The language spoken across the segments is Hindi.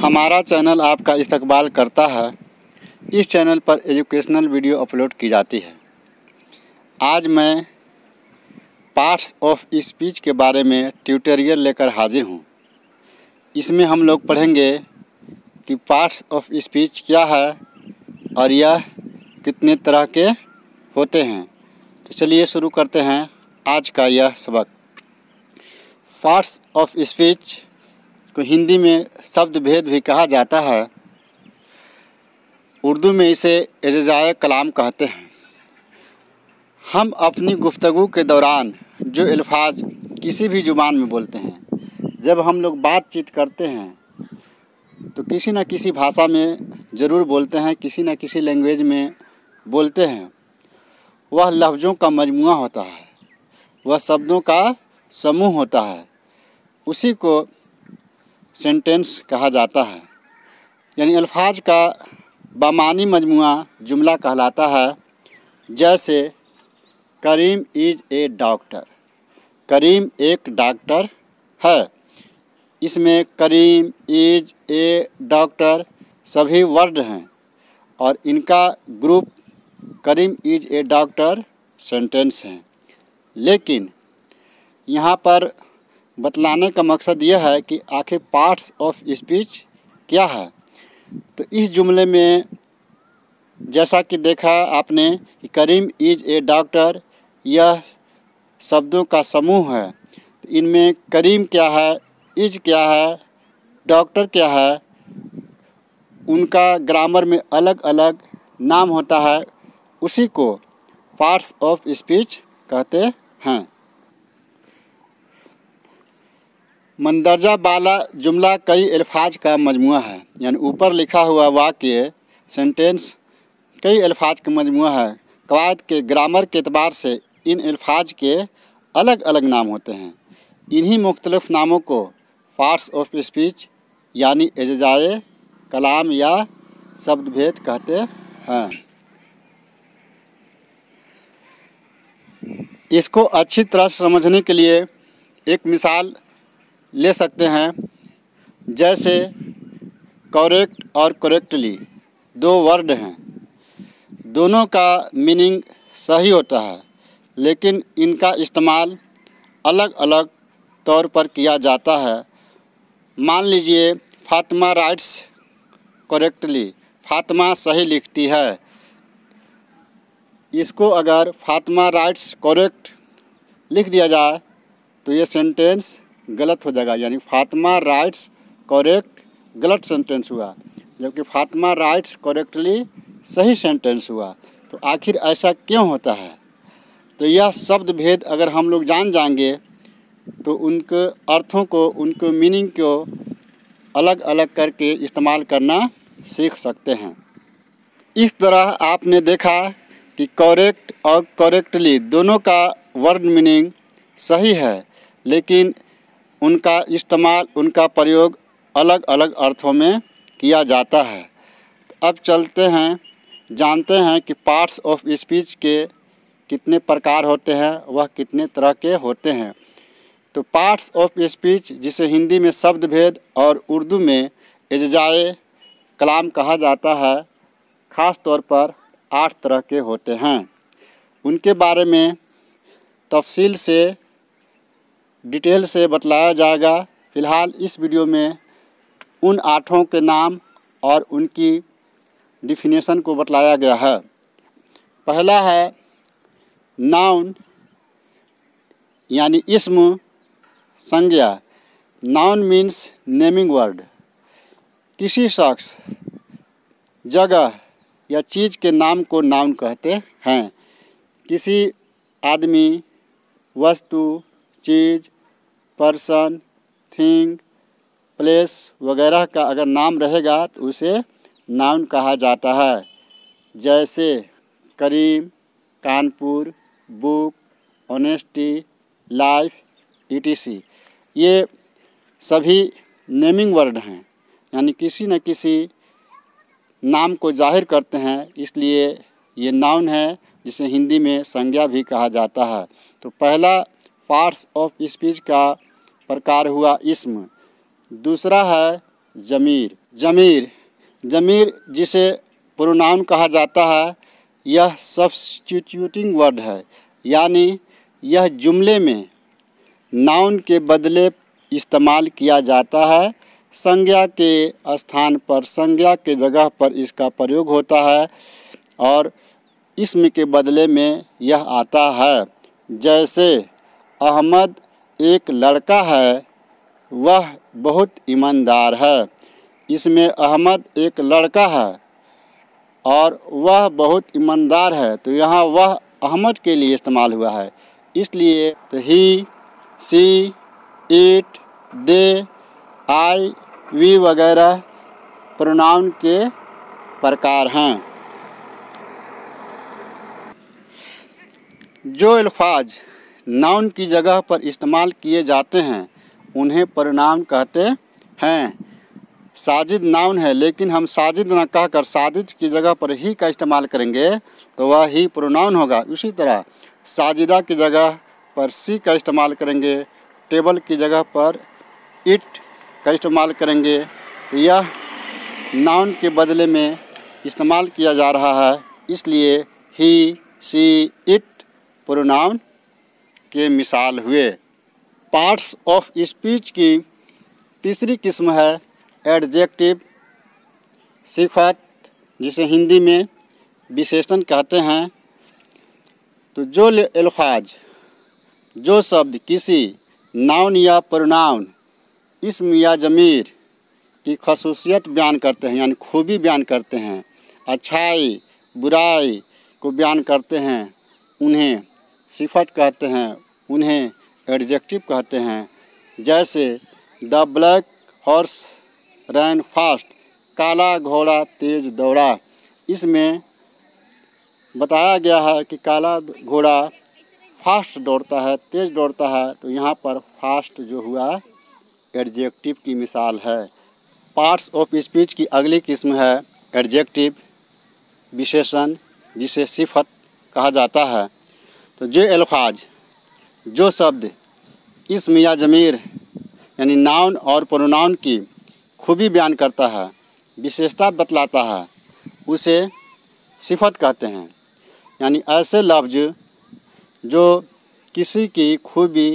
हमारा चैनल आपका इस्तकबाल करता है। इस चैनल पर एजुकेशनल वीडियो अपलोड की जाती है। आज मैं पार्ट्स ऑफ स्पीच के बारे में ट्यूटोरियल लेकर हाजिर हूँ। इसमें हम लोग पढ़ेंगे कि पार्ट्स ऑफ स्पीच क्या है और यह कितने तरह के होते हैं। तो चलिए शुरू करते हैं आज का यह सबक। पार्ट्स ऑफ स्पीच को हिंदी में शब्द भेद भी कहा जाता है। उर्दू में इसे एजाज़े कलाम कहते हैं। हम अपनी गुफ्तगू के दौरान जो अल्फाज किसी भी ज़ुबान में बोलते हैं, जब हम लोग बातचीत करते हैं तो किसी न किसी भाषा में ज़रूर बोलते हैं, किसी न किसी लैंग्वेज में बोलते हैं। वह लफ्ज़ों का मजमुआ होता है, वह शब्दों का समूह होता है। उसी को सेंटेंस कहा जाता है, यानी अल्फाज का बामानी मजमुआ जुमला कहलाता है। जैसे करीम इज़ ए डॉक्टर, करीम एक डॉक्टर है। इसमें करीम, इज़, ए, डॉक्टर सभी वर्ड हैं और इनका group Karim is a doctor sentence हैं। लेकिन यहाँ पर बतलाने का मकसद यह है कि आखिर पार्ट्स ऑफ स्पीच क्या है। तो इस जुमले में जैसा कि देखा आपने कि करीम इज़ ए डॉक्टर, यह शब्दों का समूह है। तो इनमें करीम क्या है, इज़ क्या है, डॉक्टर क्या है, उनका ग्रामर में अलग अलग नाम होता है। उसी को पार्ट्स ऑफ स्पीच कहते हैं। मंदरजा बाला जुमला कई अल्फाज का मजमुआ है, यानी ऊपर लिखा हुआ वाक्य सेंटेंस कई अल्फाज का मजमुआ है। कवायद के ग्रामर के एतबार से इन अल्फाज के अलग अलग नाम होते हैं। इन्हीं मुख्तलिफ नामों को पार्ट्स ऑफ स्पीच यानी एजाज़े कलाम या शब्द भेद कहते हैं। इसको अच्छी तरह से समझने के लिए एक मिसाल ले सकते हैं। जैसे करेक्ट और करेक्टली दो वर्ड हैं, दोनों का मीनिंग सही होता है, लेकिन इनका इस्तेमाल अलग अलग तौर पर किया जाता है। मान लीजिए फातिमा राइट्स करेक्टली, फातिमा सही लिखती है। इसको अगर फातिमा राइट्स करेक्ट लिख दिया जाए तो ये सेंटेंस गलत हो जाएगा, यानी फातिमा राइट्स करेक्ट गलत सेंटेंस हुआ, जबकि फातिमा राइट्स करेक्टली सही सेंटेंस हुआ। तो आखिर ऐसा क्यों होता है? तो यह शब्द भेद अगर हम लोग जान जाएंगे तो उनके अर्थों को, उनके मीनिंग को अलग अलग करके इस्तेमाल करना सीख सकते हैं। इस तरह आपने देखा कि करेक्ट और करेक्टली दोनों का वर्ड मीनिंग सही है, लेकिन उनका इस्तेमाल, उनका प्रयोग अलग अलग अर्थों में किया जाता है। अब चलते हैं, जानते हैं कि पार्ट्स ऑफ स्पीच के कितने प्रकार होते हैं, वह कितने तरह के होते हैं। तो पार्ट्स ऑफ स्पीच, जिसे हिंदी में शब्द भेद और उर्दू में एजाज़े कलाम कहा जाता है, ख़ास तौर पर 8 तरह के होते हैं। उनके बारे में तफसील से, डिटेल से बतलाया जाएगा। फ़िलहाल इस वीडियो में उन 8 के नाम और उनकी डिफिनेशन को बतलाया गया है। पहला है नाउन, यानी इस्म, संज्ञा। Noun means naming word. किसी शख्स, जगह या चीज़ के नाम को नाउन कहते हैं। किसी आदमी, वस्तु, चीज़, पर्सन, थिंग, प्लेस वगैरह का अगर नाम रहेगा तो उसे नाउन कहा जाता है। जैसे Karim, Kanpur, book, honesty, life, etc। ये सभी नेमिंग वर्ड हैं, यानी किसी न किसी नाम को जाहिर करते हैं, इसलिए ये नाउन है, जिसे हिंदी में संज्ञा भी कहा जाता है। तो पहला पार्ट्स ऑफ स्पीच का प्रकार हुआ इस्म। दूसरा है ज़मीर। ज़मीर ज़मीर जिसे प्रोनाउन कहा जाता है, यह सब्स्टिट्यूटिंग वर्ड है, यानी यह जुमले में नाउन के बदले इस्तेमाल किया जाता है। संज्ञा के स्थान पर, संज्ञा के जगह पर इसका प्रयोग होता है और इस्म के बदले में यह आता है। जैसे अहमद एक लड़का है, वह बहुत ईमानदार है। इसमें अहमद एक लड़का है और वह बहुत ईमानदार है, तो यहाँ वह अहमद के लिए इस्तेमाल हुआ है। इसलिए तो ही, सी, इट, दे, आई, वी वगैरह प्रोनाउन के प्रकार हैं। जो अल्फाज नाउन की जगह पर इस्तेमाल किए जाते हैं उन्हें प्रोनाउन कहते हैं। साजिद नाउन है, लेकिन हम साजिद न कहकर साजिद की जगह पर ही का इस्तेमाल करेंगे तो वह ही प्रोनाउन होगा। उसी तरह साजिदा की जगह पर सी का इस्तेमाल करेंगे, टेबल की जगह पर इट का इस्तेमाल करेंगे, तो यह नाउन के बदले में इस्तेमाल किया जा रहा है। इसलिए ही, सी, इट प्रोनाउन के मिसाल हुए। पार्ट्स ऑफ स्पीच की तीसरी किस्म है एडजेक्टिव, सिफत, जिसे हिंदी में विशेषण कहते हैं। तो जो अल्फाज, जो शब्द किसी नाउन या प्रोनाउन, इस्म या ज़मीर की खसूसियत बयान करते हैं, यानी खूबी बयान करते हैं, अच्छाई बुराई को बयान करते हैं, उन्हें सिफत कहते हैं, उन्हें एडजेक्टिव कहते हैं। जैसे the black horse ran fast, काला घोड़ा तेज दौड़ा। इसमें बताया गया है कि काला घोड़ा फास्ट दौड़ता है, तेज दौड़ता है, तो यहाँ पर फास्ट जो हुआ एडजेक्टिव की मिसाल है। पार्ट्स ऑफ स्पीच की अगली किस्म है एडजेक्टिव, विशेषण, जिसे सिफत कहा जाता है। तो जो अल्फाज, जो शब्द इस्म या ज़मीर यानी नाउन और प्रोनाउन की खूबी बयान करता है, विशेषता बतलाता है, उसे सिफत कहते हैं। यानी ऐसे लफ्ज़ जो किसी की खूबी,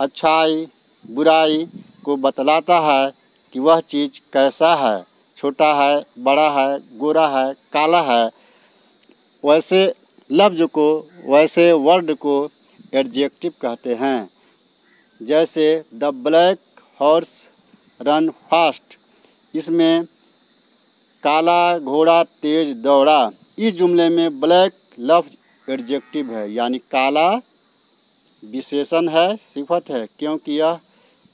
अच्छाई बुराई को बतलाता है कि वह चीज़ कैसा है, छोटा है, बड़ा है, गोरा है, काला है, वैसे लफ्ज़ को, वैसे वर्ड को एडजेक्टिव कहते हैं। जैसे the black horse run fast, इसमें काला घोड़ा तेज दौड़ा। इस जुमले में ब्लैक लफ्ज़ एडजेक्टिव है, यानी काला विशेषण है, सिफत है, क्योंकि यह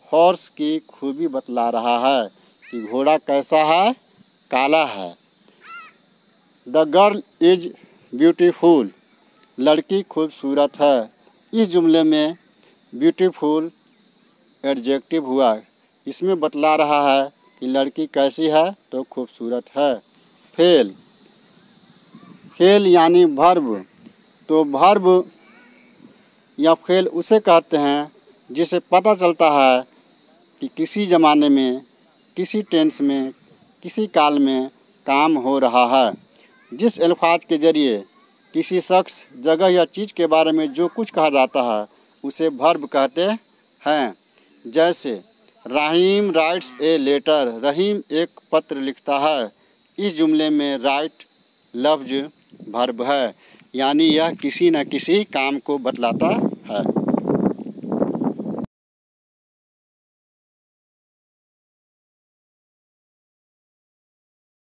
हॉर्स की खूबी बतला रहा है कि घोड़ा कैसा है, काला है। द गर्ल इज ब्यूटीफुल, लड़की खूबसूरत है। इस जुमले में ब्यूटीफुल एडजेक्टिव हुआ, इसमें बतला रहा है कि लड़की कैसी है, तो खूबसूरत है। फेल, फेल यानी वर्ब, तो वर्ब या फेल उसे कहते हैं जिसे पता चलता है कि किसी ज़माने में, किसी टेंस में, किसी काल में काम हो रहा है। जिस अल्फाज के ज़रिए किसी शख्स, जगह या चीज़ के बारे में जो कुछ कहा जाता है उसे वर्ब कहते हैं। जैसे रहीम राइट्स ए लेटर, रहीम एक पत्र लिखता है। इस जुमले में राइट लफ्ज़ वर्ब है, यानी यह किसी न किसी काम को बतलाता है।